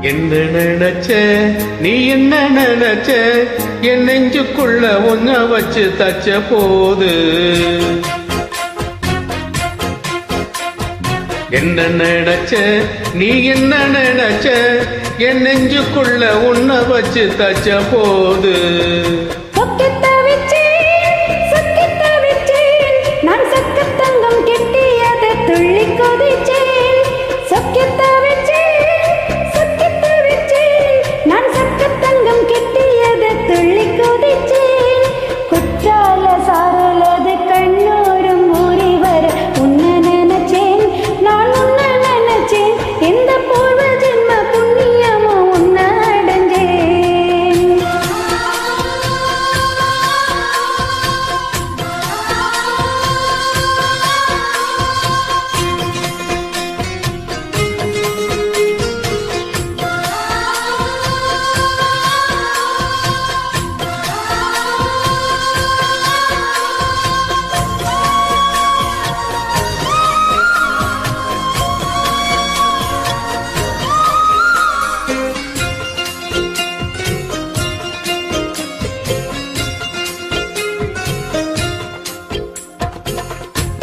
என்ன நினைச்ச நீ என்ன நினைச்ச என் நெஞ்சுக்குள்ள ஒன்ன வச்சு தச்ச போது என்ன நினைச்ச நீ என்ன நினைச்ச என் நெஞ்சுக்குள்ள ஒன்ன வச்சு தச்ச போது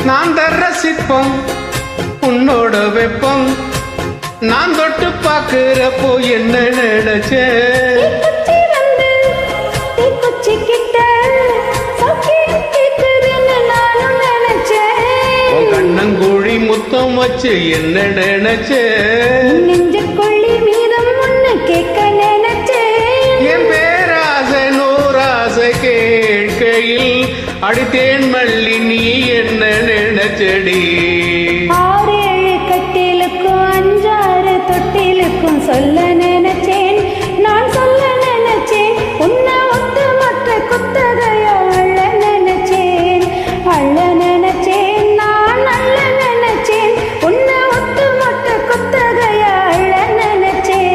நான் தர்ற சிப்பம் உன்னோட வெப்பம் நான் தொட்டு பாக்குறப்போ என்ன நினைச்ச கண்ணங்கூழி முத்தம் வச்சு என்ன நினைச்ச நெஞ்சுக்குள்ளி மீதம் ஒண்ணு கேட்க நினைச்சே என் பேராசை நூறாசை கேட்கையில் அடித்தேன் மல்லி நீ என்ன நினைச்சடி 6-7 கட்டிலுக்கும் 5-6 தொட்டிலுக்கும் சொல்ல நினைச்சேன் நான் சொல்ல நினைச்சேன் உன்னை ஒத்து மொத்த குத்தகையோ அள்ள நினைச்சேன் நான் அள்ள நினைச்சேன் உன்னை ஒத்து மொத்த குத்தகையோ அள்ள நினைச்சேன்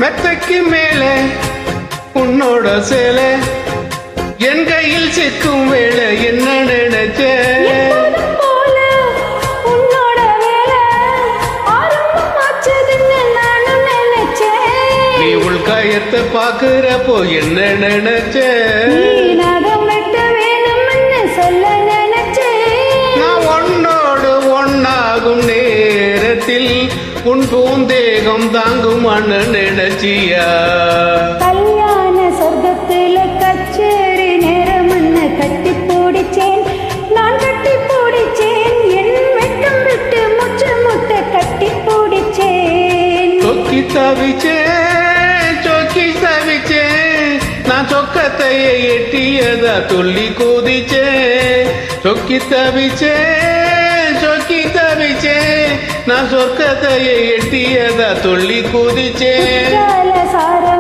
மெத்தைக்கு மேலே உன்னோட சேலை என் கையில் சிக்கும் வேலை என்ன நினைச்ச நீ உள்காயத்தை பாக்குறப்போ என்ன நினைச்ச நான் உன்னோடு ஒன்னாகும் நேரத்தில் உன் பூந்தேகம் தாங்கும் அண்ணன் நினைச்சியா கல்யாண சொர்க்கத்துல கச்சேரி நேரம் கட்டி போடிச்சேன் நான் கட்டி போடிச்சேன் என் வெட்கம் விட்டு முச்சு முட்டை கட்டி போடிச்சேன் சொக்கி தவிச்சேன் நான் சொக்கத்தையை எட்டியதா துள்ளி குதிச்சேன் சொக்கி தவிச்சேன் நான் சொர்க்கத்தையை எட்டியதா துள்ளி குதிச்சேன் சாரம்